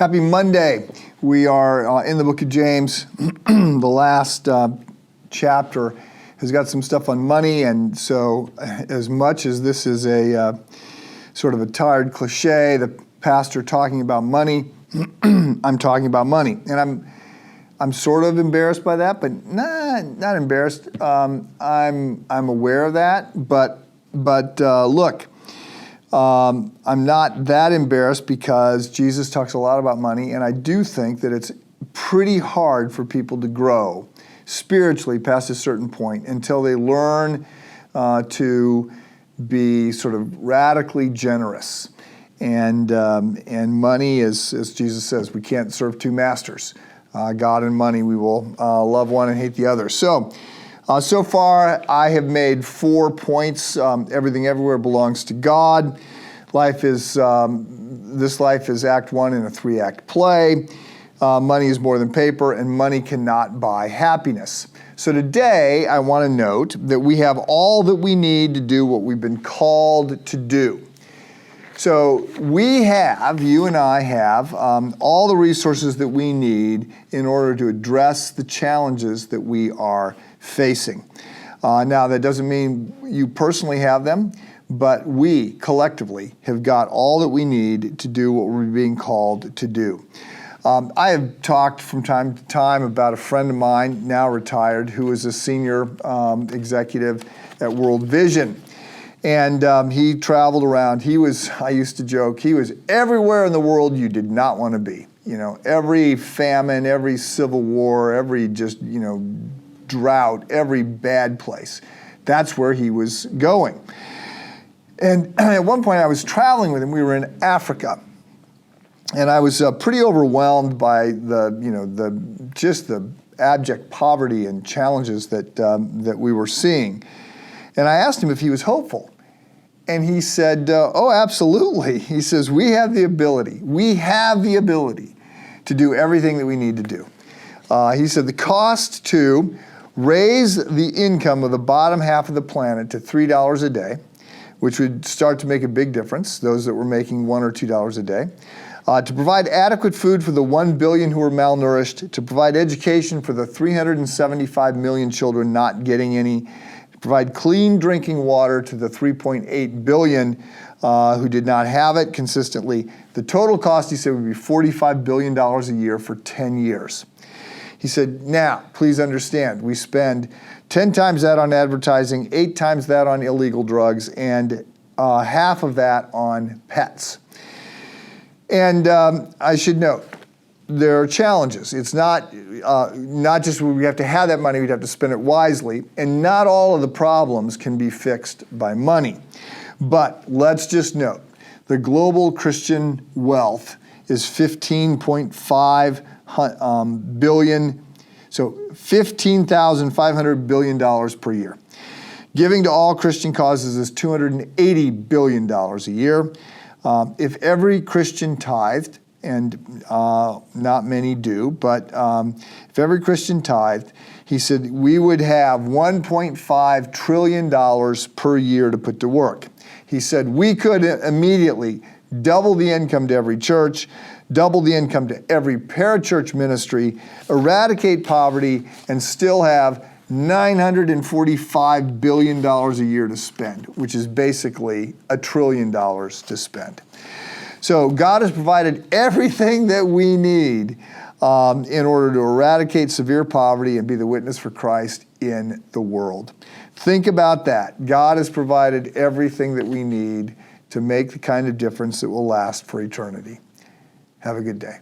Happy Monday. We are in the book of James. The last chapter has got some stuff on money, and so as much as this is a sort of a tired cliche, the pastor talking about money, I'm talking about money. And I'm sort of embarrassed by that, but not embarrassed. I'm aware of that, but look, I'm not that embarrassed because Jesus talks a lot about money, and I do think that it's pretty hard for people to grow spiritually past a certain point until they learn to be sort of radically generous. And money is, as Jesus says, we can't serve two masters. God and money, we will love one and hate the other. So far, I have made 4 points. Everything everywhere belongs to God. This life is act 1 in a 3-act play. Money is more than paper, and money cannot buy happiness. So today, I want to note that we have all that we need to do what we've been called to do. So you and I have, all the resources that we need in order to address the challenges that we are facing. Now, that doesn't mean you personally have them, but we collectively have got all that we need to do what we're being called to do. I have talked from time to time about a friend of mine, now retired, who is a senior executive at World Vision. And he traveled around. I used to joke, he was everywhere in the world you did not want to be. You know, every famine, every civil war, every drought, every bad place. That's where he was going. And at one point I was traveling with him. We were in Africa. And I was pretty overwhelmed by the abject poverty and challenges that we were seeing. And I asked him if he was hopeful. And he said, oh, absolutely. He says, we have the ability to do everything that we need to do. He said the cost to raise the income of the bottom half of the planet to $3 a day, which would start to make a big difference, those that were making $1 or $2 a day, to provide adequate food for the 1 billion who are malnourished, to provide education for the 375 million children not getting any, provide clean drinking water to the 3.8 billion who did not have it consistently. The total cost, he said, would be $45 billion a year for 10 years. He said, now, please understand, we spend 10 times that on advertising, 8 times that on illegal drugs, and half of that on pets. And I should note, there are challenges. It's not just we have to have that money, we'd have to spend it wisely, and not all of the problems can be fixed by money. But let's just note, the global Christian wealth is $15.5 billion, so $15,500 billion per year. Giving to all Christian causes is $280 billion a year. If every Christian tithed, and not many do, but if every Christian tithed, he said we would have $1.5 trillion per year to put to work. He said we could immediately double the income to every church, double the income to every parachurch ministry, eradicate poverty, and still have $945 billion a year to spend, which is basically $1 trillion to spend. So God has provided everything that we need in order to eradicate severe poverty and be the witness for Christ in the world. Think about that. God has provided everything that we need to make the kind of difference that will last for eternity. Have a good day.